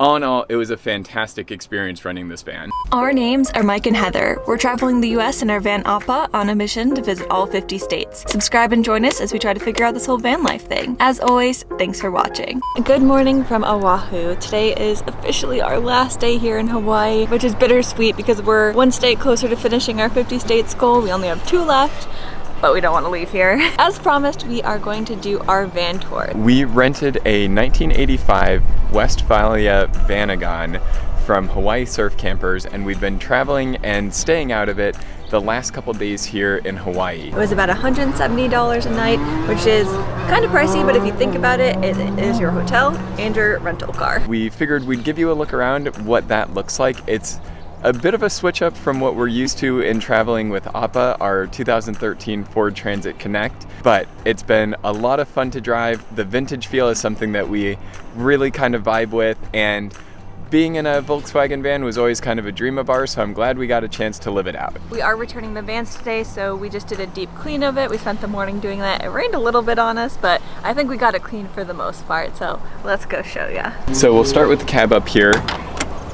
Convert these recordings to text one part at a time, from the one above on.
All in all, it was a fantastic experience running this van. Our names are Mike and Heather. We're traveling the US in our van Appa on a mission to visit all 50 states. Subscribe and join us as we try to figure out this whole van life thing. As always, thanks for watching. Good morning from Oahu. Today is officially our last day here in Hawaii, which is bittersweet because we're one state closer to finishing our 50 states goal. We only have 2 left, but we don't want to leave here. As promised, we are going to do our van tour. We rented a 1985 Westfalia Vanagon from Hawaii Surf Campers, and we've been traveling and staying out of it the last couple days here in Hawaii. It was about $170 a night, which is kind of pricey, but if you think about it, it is your hotel and your rental car. We figured we'd give you a look around what that looks like. It's a bit of a switch up from what we're used to in traveling with Appa, our 2013 Ford Transit Connect, but it's been a lot of fun to drive. The vintage feel is something that we really kind of vibe with, and being in a Volkswagen van was always kind of a dream of ours, so I'm glad we got a chance to live it out. We are returning the vans today, so we just did a deep clean of it. We spent the morning doing that. It rained a little bit on us, but I think we got it clean for the most part, so let's go show ya. So we'll start with the cab up here.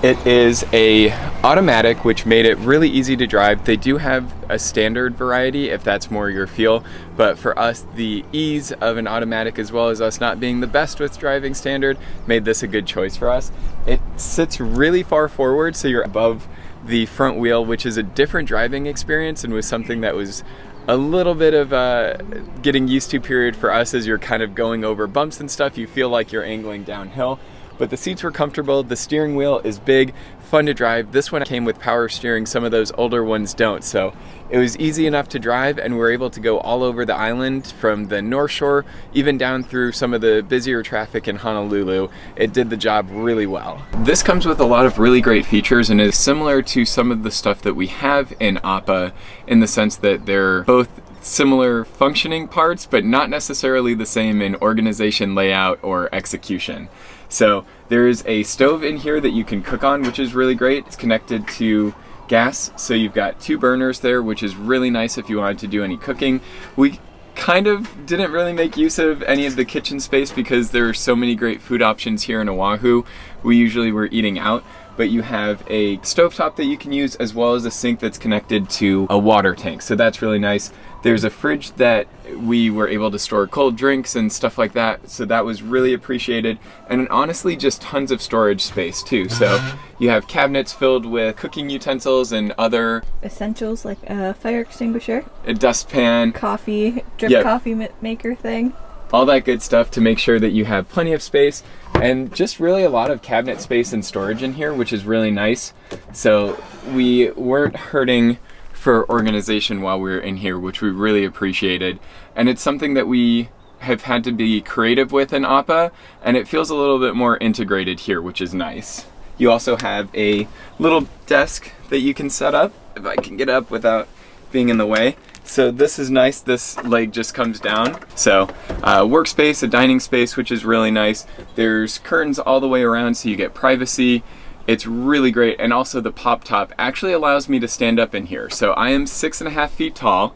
It is a automatic, which made it really easy to drive. They do have a standard variety if that's more your feel, but for us, the ease of an automatic, as well as us not being the best with driving standard, made this a good choice for us. It sits really far forward, so you're above the front wheel, which is a different driving experience and was something that was a little bit of a getting used to period for us. As you're kind of going over bumps and stuff, you feel like you're angling downhill. But the seats were comfortable, the steering wheel is big, fun to drive. This one came with power steering, some of those older ones don't. So it was easy enough to drive, and we were able to go all over the island from the North Shore, even down through some of the busier traffic in Honolulu. It did the job really well. This comes with a lot of really great features and is similar to some of the stuff that we have in Appa, in the sense that they're both similar functioning parts, but not necessarily the same in organization, layout, or execution. So there's a stove in here that you can cook on, which is really great. It's connected to gas, so you've got 2 burners there, which is really nice if you wanted to do any cooking. We kind of didn't really make use of any of the kitchen space because there are so many great food options here in Oahu. We usually were eating out, but you have a stovetop that you can use, as well as a sink that's connected to a water tank, so that's really nice. There's a fridge that we were able to store cold drinks and stuff like that, so that was really appreciated. And honestly, just tons of storage space too. So you have cabinets filled with cooking utensils and other essentials like a fire extinguisher, a dustpan, coffee, drip coffee maker thing. All that good stuff to make sure that you have plenty of space, and just really a lot of cabinet space and storage in here, which is really nice. So we weren't hurting for organization while we were in here, which we really appreciated. And it's something that we have had to be creative with in Appa, and it feels a little bit more integrated here, which is nice. You also have a little desk that you can set up, if I can get up without being in the way. So this is nice, this leg just comes down. So workspace, a dining space, which is really nice. There's curtains all the way around, so you get privacy. It's really great, and also the pop top actually allows me to stand up in here. So I am 6.5 feet tall,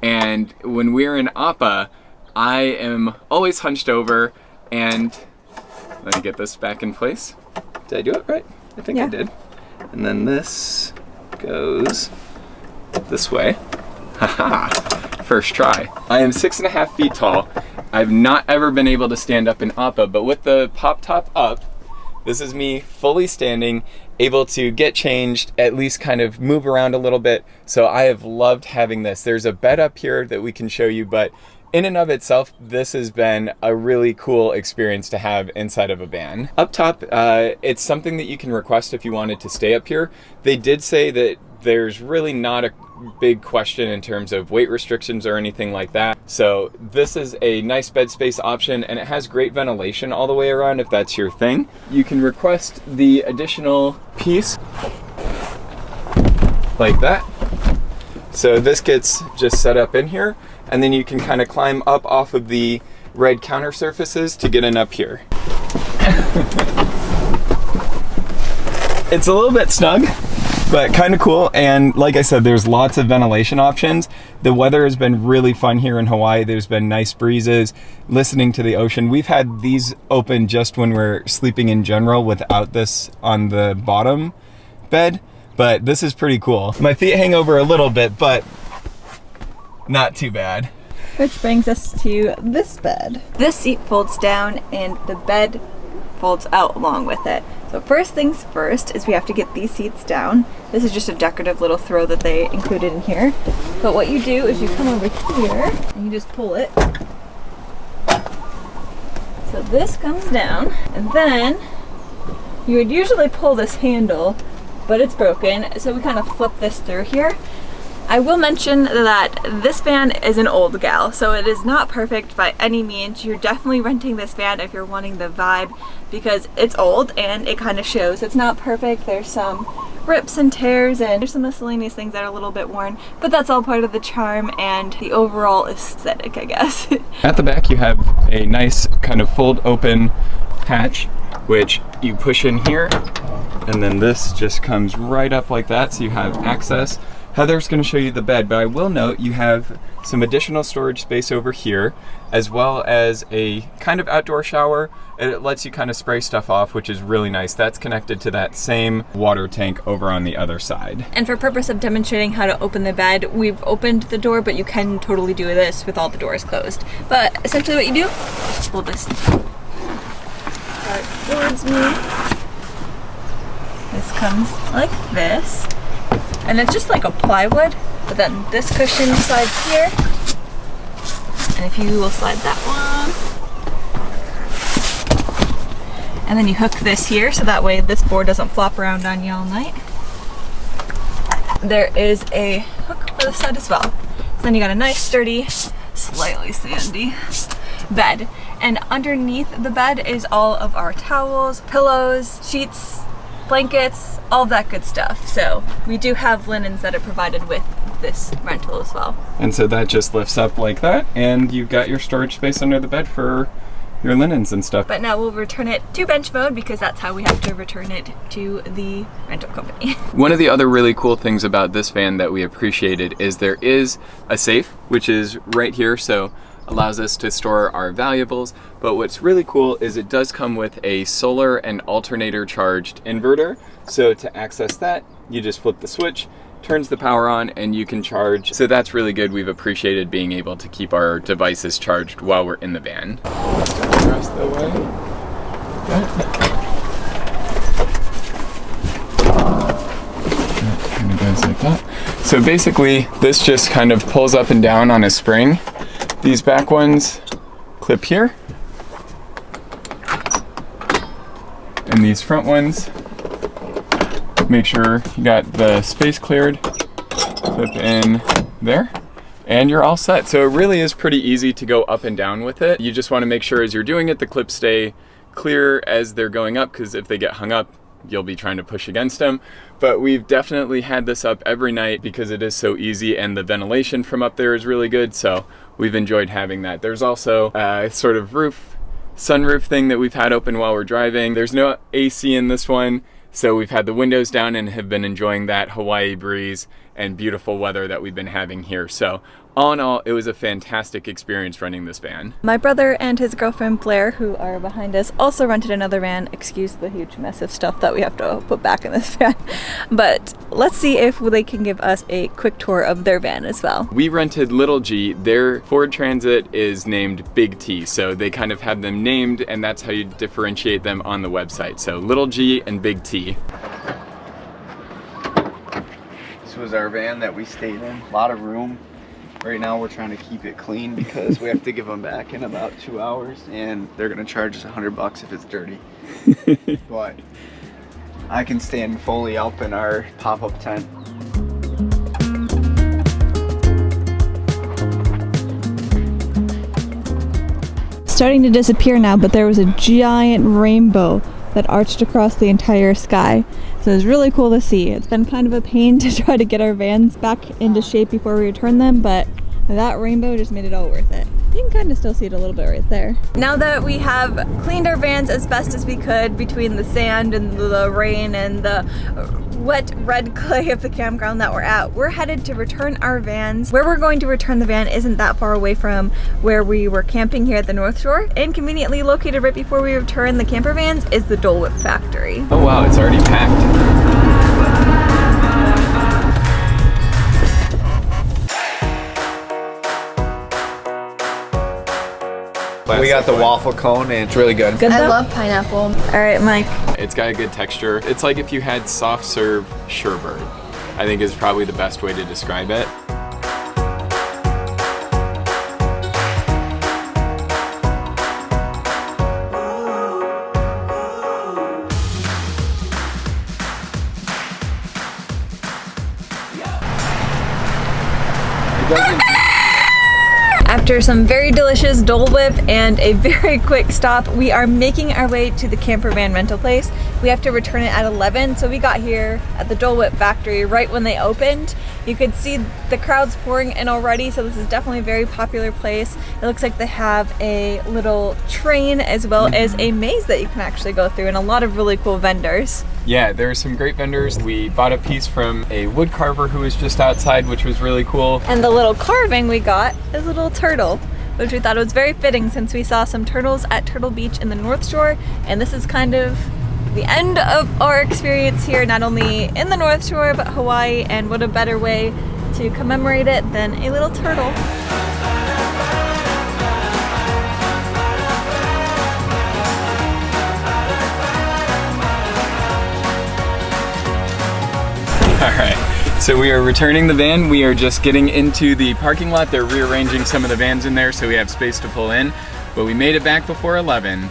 and when we're in Appa, I am always hunched over. And let me get this back in place. Did I do it right? I think I did. And then this goes this way. Haha, first try. I am 6.5 feet tall. I've not ever been able to stand up in Appa, but with the pop top up, this is me fully standing, able to get changed, at least kind of move around a little bit. So I have loved having this. There's a bed up here that we can show you, but in and of itself, this has been a really cool experience to have inside of a van. Up top, it's something that you can request if you wanted to stay up here. They did say that there's really not a big question in terms of weight restrictions or anything like that. So this is a nice bed space option, and it has great ventilation all the way around if that's your thing. You can request the additional piece like that. So this gets just set up in here, and then you can kind of climb up off of the red counter surfaces to get in up here. It's a little bit snug, But kind of cool, and like I said, there's lots of ventilation options. The weather has been really fun here in Hawaii. There's been nice breezes, listening to the ocean. We've had these open just when we're sleeping in general without this on the bottom bed, but this is pretty cool. My feet hang over a little bit, but not too bad. Which brings us to this bed. This seat folds down and the bed folds out along with it. So first things first is we have to get these seats down. This is just a decorative little throw that they included in here. But what you do is you come over here and you just pull it. So this comes down, and then you would usually pull this handle, but it's broken, so we kind of flip this through here. I will mention that this van is an old gal, so it is not perfect by any means. You're definitely renting this van if you're wanting the vibe, because it's old and it kind of shows. It's not perfect. There's some rips and tears and there's some miscellaneous things that are a little bit worn, but that's all part of the charm and the overall aesthetic, I guess. At the back you have a nice kind of fold open hatch, which you push in here, and then this just comes right up like that, so you have access. Heather's going to show you the bed, but I will note you have some additional storage space over here, as well as a kind of outdoor shower. It lets you kind of spray stuff off, which is really nice. That's connected to that same water tank over on the other side. And for purpose of demonstrating how to open the bed, we've opened the door, but you can totally do this with all the doors closed. But essentially what you do, just pull this towards me. This comes like this. And it's just like a plywood, but then this cushion slides here. And if you will slide that one. And then you hook this here, so that way this board doesn't flop around on you all night. There is a hook for this side as well. So then you got a nice sturdy, slightly sandy bed. And underneath the bed is all of our towels, pillows, sheets, blankets, all of that good stuff. So we do have linens that are provided with this rental as well. And so that just lifts up like that, and you've got your storage space under the bed for your linens and stuff. But now we'll return it to bench mode because that's how we have to return it to the rental company. One of the other really cool things about this van that we appreciated is there is a safe, which is right here, so allows us to store our valuables. But what's really cool is it does come with a solar and alternator charged inverter. So to access that, you just flip the switch, turns the power on, and you can charge. So that's really good. We've appreciated being able to keep our devices charged while we're in the van. The rest of the way. That kind of goes like that. So basically, this just kind of pulls up and down on a spring. These back ones clip here, and these front ones, make sure you got the space cleared, clip in there, and you're all set. So it really is pretty easy to go up and down with it. You just want to make sure as you're doing it, the clips stay clear as they're going up, because if they get hung up, you'll be trying to push against them. But we've definitely had this up every night because it is so easy, and the ventilation from up there is really good, so we've enjoyed having that. There's also a sort of sunroof thing that we've had open while we're driving. There's no AC in this one, so we've had the windows down and have been enjoying that Hawaii breeze and beautiful weather that we've been having here. So all in all, it was a fantastic experience running this van. My brother and his girlfriend Blair, who are behind us, also rented another van. Excuse the huge mess of stuff that we have to put back in this van. But let's see if they can give us a quick tour of their van as well. We rented Little G. Their Ford Transit is named Big T, so they kind of have them named, and that's how you differentiate them on the website. So Little G and Big T. This was our van that we stayed in. A lot of room. Right now we're trying to keep it clean because we have to give them back in about 2 hours, and they're gonna charge us $100 if it's dirty. But I can stand fully up in our pop-up tent. It's starting to disappear now, but there was a giant rainbow that arched across the entire sky. So it was really cool to see. It's been kind of a pain to try to get our vans back into shape before we return them, but that rainbow just made it all worth it. You can kind of still see it a little bit right there. Now that we have cleaned our vans as best as we could between the sand and the rain and the wet red clay of the campground that we're at, we're headed to return our vans. Where we're going to return the van isn't that far away from where we were camping here at the North Shore. And conveniently located right before we return the camper vans is the Dole Whip factory. Oh wow, it's already packed. We got the waffle cone and it's really good. Good though? I love pineapple. All right, Mike. It's got a good texture. It's like if you had soft serve sherbet, I think is probably the best way to describe it. After some very delicious Dole Whip and a very quick stop, we are making our way to the camper van rental place. We have to return it at 11, so we got here at the Dole Whip factory right when they opened. You could see the crowds pouring in already, so this is definitely a very popular place. It looks like they have a little train as well as a maze that you can actually go through and a lot of really cool vendors. Yeah, there are some great vendors. We bought a piece from a wood carver who was just outside, which was really cool. And the little carving we got is a little turtle, which we thought was very fitting since we saw some turtles at Turtle Beach in the North Shore, and this is kind of the end of our experience here, not only in the North Shore, but Hawaii, and what a better way to commemorate it than a little turtle. All right, so we are returning the van. We are just getting into the parking lot. They're rearranging some of the vans in there so we have space to pull in, but we made it back before 11.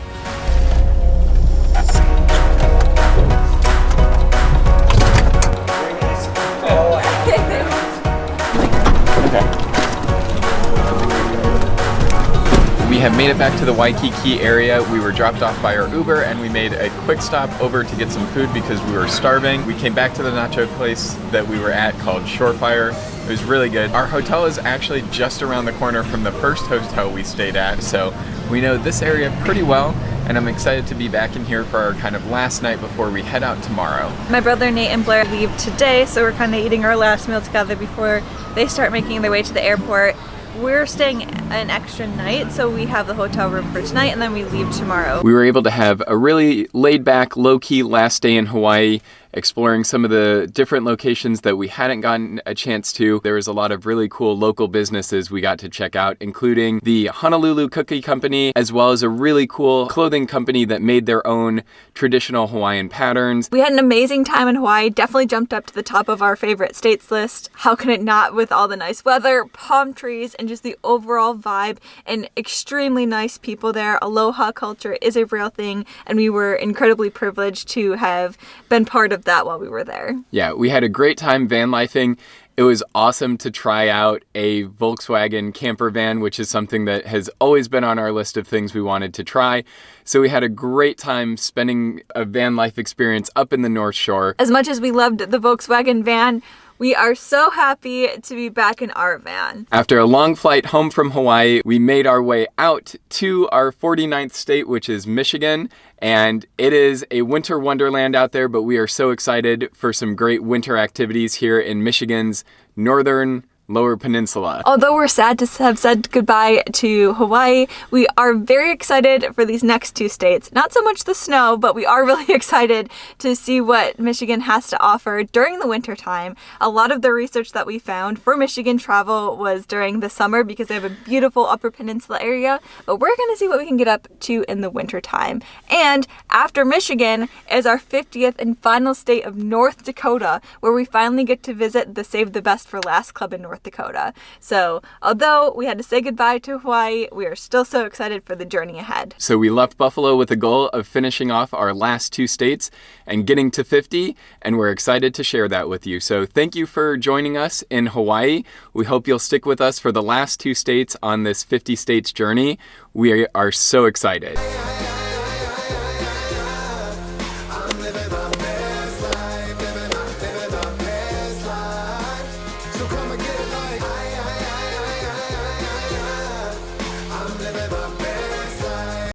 We have made it back to the Waikiki area. We were dropped off by our Uber and we made a quick stop over to get some food because we were starving. We came back to the nacho place that we were at called Shorefire. It was really good. Our hotel is actually just around the corner from the first hotel we stayed at, so we know this area pretty well, and I'm excited to be back in here for our kind of last night before we head out tomorrow. My brother Nate and Blair leave today, so we're kind of eating our last meal together before they start making their way to the airport. We're staying an extra night, so we have the hotel room for tonight and then we leave tomorrow. We were able to have a really laid-back, low-key last day in Hawaii, exploring some of the different locations that we hadn't gotten a chance to. There was a lot of really cool local businesses we got to check out, including the Honolulu Cookie Company, as well as a really cool clothing company that made their own traditional Hawaiian patterns. We had an amazing time in Hawaii, definitely jumped up to the top of our favorite states list. How can it not, with all the nice weather, palm trees, and just the overall vibe, and extremely nice people there. Aloha culture is a real thing, and we were incredibly privileged to have been part of that while we were there. Yeah, we had a great time van lifing. It was awesome to try out a Volkswagen camper van, which is something that has always been on our list of things we wanted to try. So we had a great time spending a van life experience up in the North Shore. As much as we loved the Volkswagen van, we are so happy to be back in our van. After a long flight home from Hawaii, we made our way out to our 49th state, which is Michigan. And it is a winter wonderland out there, but we are so excited for some great winter activities here in Michigan's northern Lower Peninsula. Although we're sad to have said goodbye to Hawaii, we are very excited for these next two states. Not so much the snow, but we are really excited to see what Michigan has to offer during the winter time. A lot of the research that we found for Michigan travel was during the summer because they have a beautiful Upper Peninsula area, but we're going to see what we can get up to in the winter time. And after Michigan is our 50th and final state of North Dakota, where we finally get to visit the Save the Best for Last club in North Dakota. So although we had to say goodbye to Hawaii, we are still so excited for the journey ahead. So we left Buffalo with the goal of finishing off our last two states and getting to 50, and we're excited to share that with you. So thank you for joining us in Hawaii. We hope you'll stick with us for the last two states on this 50 states journey. We are so excited.